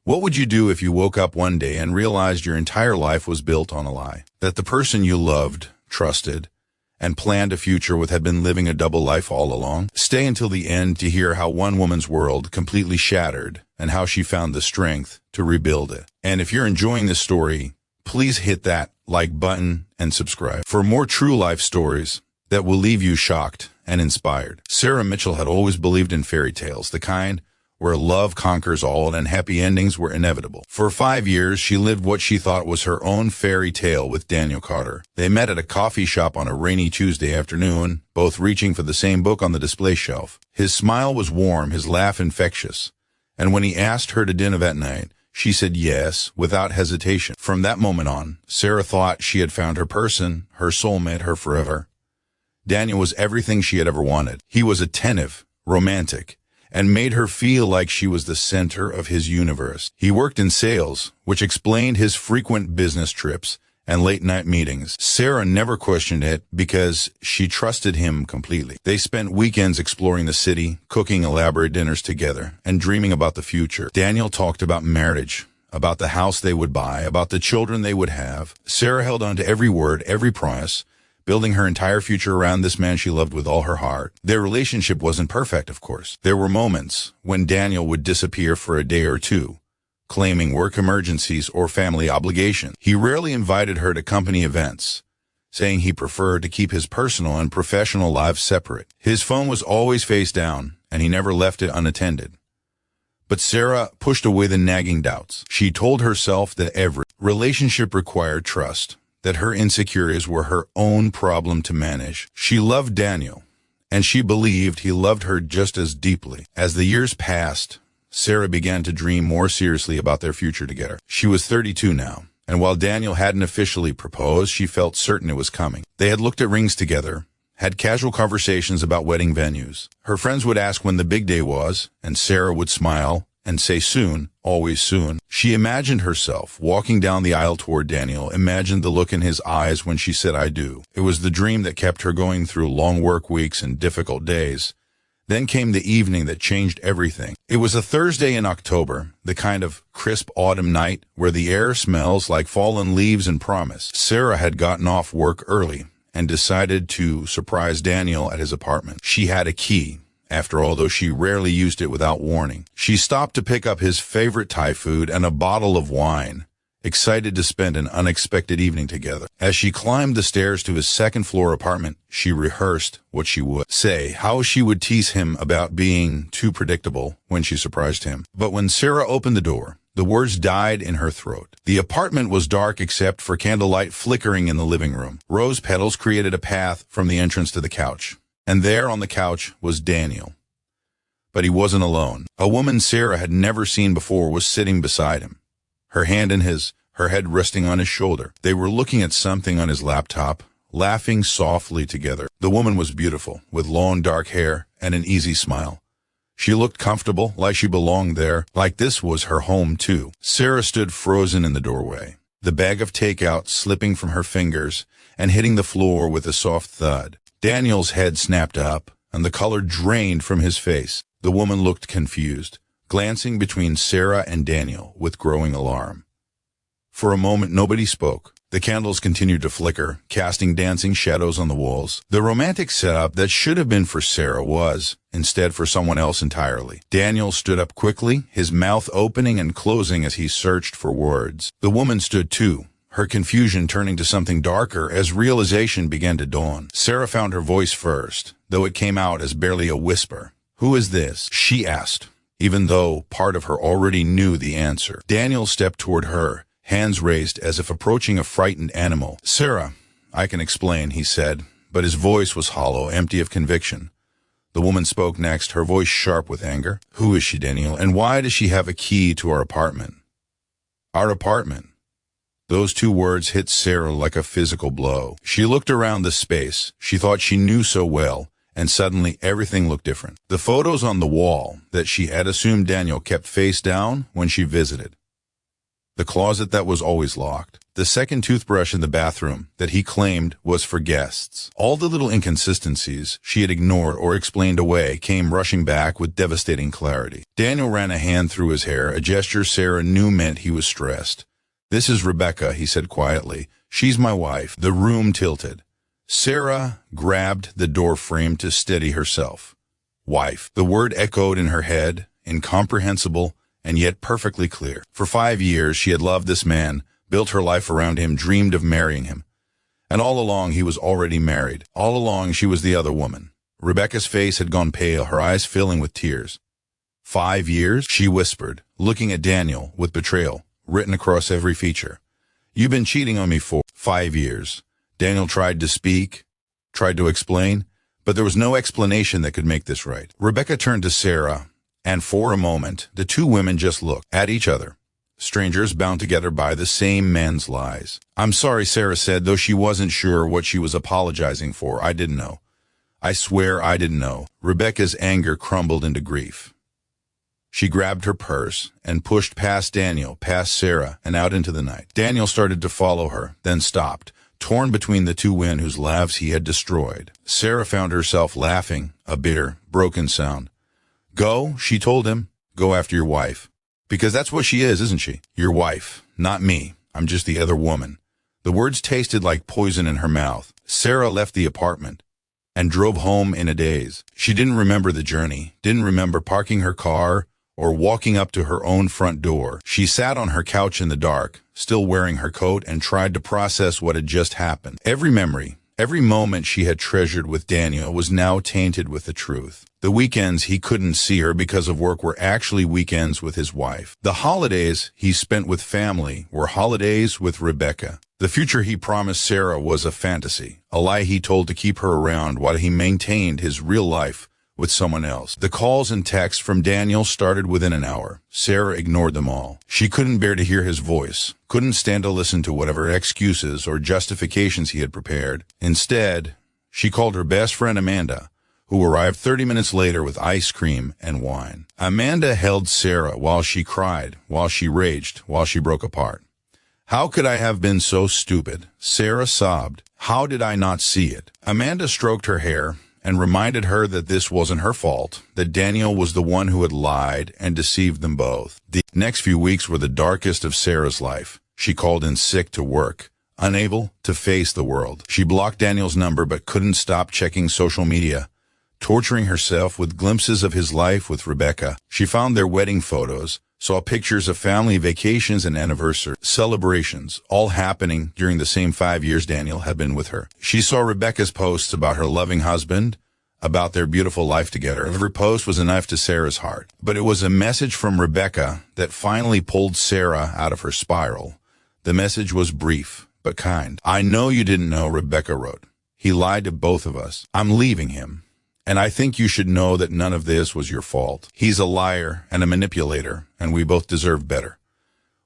What would you do if you woke up one day and realized your entire life was built on a lie? That the person you loved, trusted, and planned a future with had been living a double life all along? Stay until the end to hear how one woman's world completely shattered and how she found the strength to rebuild it. And if you're enjoying this story, please hit that like button and subscribe for more true life stories that will leave you shocked and inspired. Sarah Mitchell had always believed in fairy tales, the kind where love conquers all and happy endings were inevitable. For 5 years, she lived what she thought was her own fairy tale with Daniel Carter. They met at a coffee shop on a rainy Tuesday afternoon, both reaching for the same book on the display shelf. His smile was warm, his laugh infectious, and when he asked her to dinner that night, she said yes, without hesitation. From that moment on, Sarah thought she had found her person, her soulmate, her forever. Daniel was everything she had ever wanted. He was attentive, romantic, and made her feel like she was the center of his universe. He worked in sales, which explained his frequent business trips and late-night meetings. Sarah never questioned it because she trusted him completely. They spent weekends exploring the city, cooking elaborate dinners together, and dreaming about the future. Daniel talked about marriage, about the house they would buy, about the children they would have. Sarah held on to every word, every promise, building her entire future around this man she loved with all her heart. Their relationship wasn't perfect, of course. There were moments when Daniel would disappear for a day or two, claiming work emergencies or family obligations. He rarely invited her to company events, saying he preferred to keep his personal and professional lives separate. His phone was always face down, and he never left it unattended. But Sarah pushed away the nagging doubts. She told herself that every relationship required trust, that her insecurities were her own problem to manage. She loved Daniel, and she believed he loved her just as deeply. As the years passed, Sarah began to dream more seriously about their future together. She was 32 now, and while Daniel hadn't officially proposed, she felt certain it was coming. They had looked at rings together, had casual conversations about wedding venues. Her friends would ask when the big day was, and Sarah would smile and say soon, always soon. She imagined herself walking down the aisle toward Daniel, imagined the look in his eyes when she said I do. It was the dream that kept her going through long work weeks and difficult days. Then came the evening that changed everything. It was a Thursday in October, the kind of crisp autumn night where the air smells like fallen leaves and promise. Sarah had gotten off work early and decided to surprise Daniel at his apartment. She had a key. After all, though she rarely used it without warning. She stopped to pick up his favorite Thai food and a bottle of wine, excited to spend an unexpected evening together. As she climbed the stairs to his second-floor apartment, she rehearsed what she would say, how she would tease him about being too predictable when she surprised him. But when Sarah opened the door, the words died in her throat. The apartment was dark except for candlelight flickering in the living room. Rose petals created a path from the entrance to the couch. And there on the couch was Daniel. But he wasn't alone. A woman Sarah had never seen before was sitting beside him, her hand in his, her head resting on his shoulder. They were looking at something on his laptop, laughing softly together. The woman was beautiful, with long dark hair and an easy smile. She looked comfortable, like she belonged there, like this was her home too. Sarah stood frozen in the doorway, the bag of takeout slipping from her fingers and hitting the floor with a soft thud. Daniel's head snapped up, and the color drained from his face. The woman looked confused, glancing between Sarah and Daniel with growing alarm. For a moment, nobody spoke. The candles continued to flicker, casting dancing shadows on the walls. The romantic setup that should have been for Sarah was, instead, for someone else entirely. Daniel stood up quickly, his mouth opening and closing as he searched for words. The woman stood too, her confusion turning to something darker as realization began to dawn. Sarah found her voice first, though it came out as barely a whisper. "Who is this?" she asked, even though part of her already knew the answer. Daniel stepped toward her, hands raised as if approaching a frightened animal. "Sarah, I can explain," he said, but his voice was hollow, empty of conviction. The woman spoke next, her voice sharp with anger. "Who is she, Daniel, and why does she have a key to our apartment?" "Our apartment." Those two words hit Sarah like a physical blow. She looked around the space she thought she knew so well, and suddenly everything looked different. The photos on the wall that she had assumed Daniel kept face down when she visited. The closet that was always locked. the second toothbrush in the bathroom that he claimed was for guests. All the little inconsistencies she had ignored or explained away came rushing back with devastating clarity. Daniel ran a hand through his hair, a gesture Sarah knew meant he was stressed. "This is Rebecca," he said quietly. "She's my wife." The room tilted. Sarah grabbed the door frame to steady herself. Wife. The word echoed in her head, incomprehensible and yet perfectly clear. For 5 years she had loved this man, built her life around him, dreamed of marrying him. And all along he was already married. All along she was the other woman. Rebecca's face had gone pale, her eyes filling with tears. 5 years? She whispered, looking at Daniel with betrayal written across every feature. "You've been cheating on me for 5 years. Daniel tried to speak, tried to explain, but there was no explanation that could make this right. Rebecca turned to Sarah, and for a moment, the two women just looked at each other. Strangers bound together by the same man's lies. "I'm sorry," Sarah said, though she wasn't sure what she was apologizing for. "I didn't know. I swear I didn't know." Rebecca's anger crumbled into grief. She grabbed her purse and pushed past Daniel, past Sarah, and out into the night. Daniel started to follow her, then stopped, torn between the two men whose lives he had destroyed. Sarah found herself laughing, a bitter, broken sound. "Go," she told him. "Go after your wife. Because that's what she is, isn't she? Your wife, not me. I'm just the other woman." The words tasted like poison in her mouth. Sarah left the apartment and drove home in a daze. She didn't remember the journey, didn't remember parking her car or walking up to her own front door. She sat on her couch in the dark, still wearing her coat, and tried to process what had just happened. Every memory, every moment she had treasured with Daniel was now tainted with the truth. The weekends he couldn't see her because of work were actually weekends with his wife. The holidays he spent with family were holidays with Rebecca. The future he promised Sarah was a fantasy, a lie he told to keep her around while he maintained his real life with someone else. The calls and texts from Daniel started within an hour. Sarah ignored them all. She couldn't bear to hear his voice, couldn't stand to listen to whatever excuses or justifications he had prepared. Instead, she called her best friend Amanda, who arrived 30 minutes later with ice cream and wine. Amanda held Sarah while she cried, while she raged, while she broke apart. "How could I have been so stupid?" Sarah sobbed. "How did I not see it?" Amanda stroked her hair and reminded her that this wasn't her fault, that Daniel was the one who had lied and deceived them both. The next few weeks were the darkest of Sarah's life. She called in sick to work, unable to face the world. She blocked Daniel's number but couldn't stop checking social media, torturing herself with glimpses of his life with Rebecca. She found their wedding photos, saw pictures of family vacations and anniversary celebrations, all happening during the same 5 years Daniel had been with her. She saw Rebecca's posts about her loving husband, about their beautiful life together. Every post was a knife to Sarah's heart. But it was a message from Rebecca that finally pulled Sarah out of her spiral. The message was brief, but kind. "I know you didn't know," Rebecca wrote. "He lied to both of us. I'm leaving him. And I think you should know that none of this was your fault. He's a liar and a manipulator, and we both deserve better.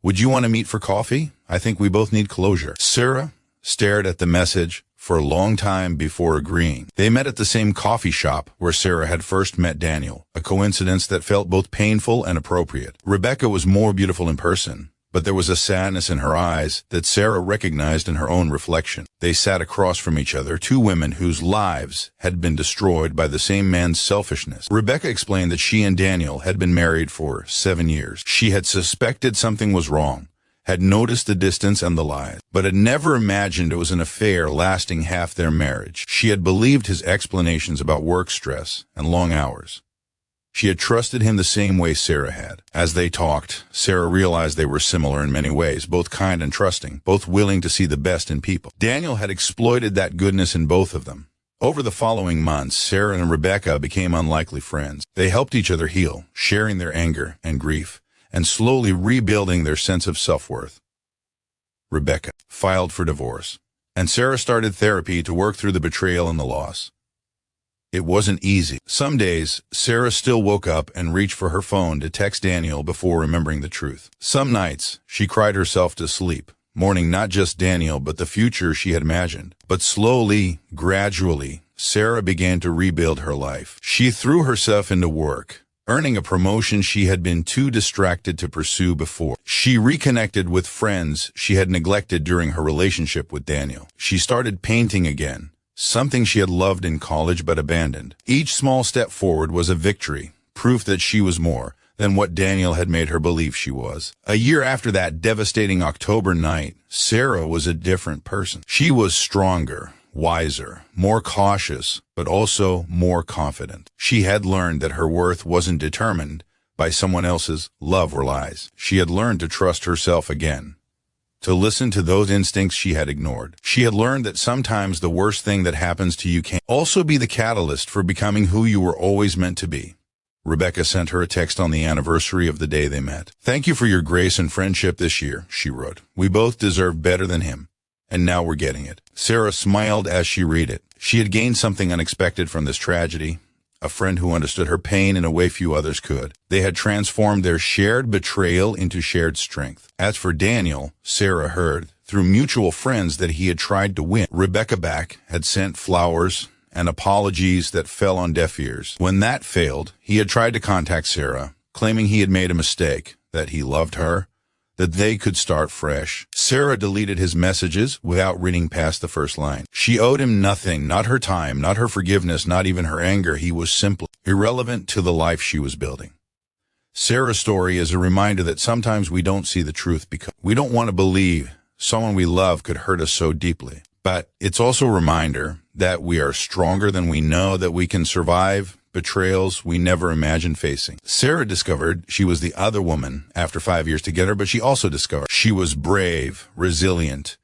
Would you want to meet for coffee? I think we both need closure." Sarah stared at the message for a long time before agreeing. They met at the same coffee shop where Sarah had first met Daniel, a coincidence that felt both painful and appropriate. Rebecca was more beautiful in person, but there was a sadness in her eyes that Sarah recognized in her own reflection. They sat across from each other, two women whose lives had been destroyed by the same man's selfishness. Rebecca explained that she and Daniel had been married for 7 years. She had suspected something was wrong, had noticed the distance and the lies, but had never imagined it was an affair lasting half their marriage. She had believed his explanations about work stress and long hours. She had trusted him the same way Sarah had. As they talked, Sarah realized they were similar in many ways, both kind and trusting, both willing to see the best in people. Daniel had exploited that goodness in both of them. Over the following months, Sarah and Rebecca became unlikely friends. They helped each other heal, sharing their anger and grief, and slowly rebuilding their sense of self-worth. Rebecca filed for divorce, and Sarah started therapy to work through the betrayal and the loss. It wasn't easy. Some days, Sarah still woke up and reached for her phone to text Daniel before remembering the truth. Some nights, she cried herself to sleep, mourning not just Daniel but the future she had imagined. But slowly, gradually, Sarah began to rebuild her life. She threw herself into work, earning a promotion she had been too distracted to pursue before. She reconnected with friends she had neglected during her relationship with Daniel. She started painting again, something she had loved in college but abandoned. Each small step forward was a victory, proof that she was more than what Daniel had made her believe she was. A year after that devastating October night, Sarah was a different person. She was stronger, wiser, more cautious, but also more confident. She had learned that her worth wasn't determined by someone else's love or lies. She had learned to trust herself again, to listen to those instincts she had ignored. She had learned that sometimes the worst thing that happens to you can also be the catalyst for becoming who you were always meant to be. Rebecca sent her a text on the anniversary of the day they met. "Thank you for your grace and friendship this year," she wrote. "We both deserved better than him, and now we're getting it." Sarah smiled as she read it. She had gained something unexpected from this tragedy, a friend who understood her pain in a way few others could. They had transformed their shared betrayal into shared strength. As for Daniel, Sarah heard, through mutual friends, that he had tried to win Rebecca back, had sent flowers and apologies that fell on deaf ears. When that failed, he had tried to contact Sarah, claiming he had made a mistake, that he loved her, that they could start fresh. Sarah deleted his messages without reading past the first line. She owed him nothing, not her time, not her forgiveness, not even her anger. He was simply irrelevant to the life she was building. Sarah's story is a reminder that sometimes we don't see the truth because we don't want to believe someone we love could hurt us so deeply. But it's also a reminder that we are stronger than we know, that we can survive betrayals we never imagined facing. Sarah discovered she was the other woman after 5 years together, but she also discovered she was brave, resilient,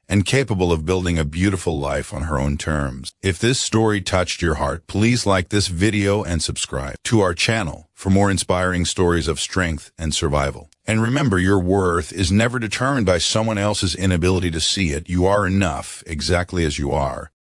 and capable of building a beautiful life on her own terms. If this story touched your heart, please like this video and subscribe to our channel for more inspiring stories of strength and survival. And remember, your worth is never determined by someone else's inability to see it. You are enough exactly as you are.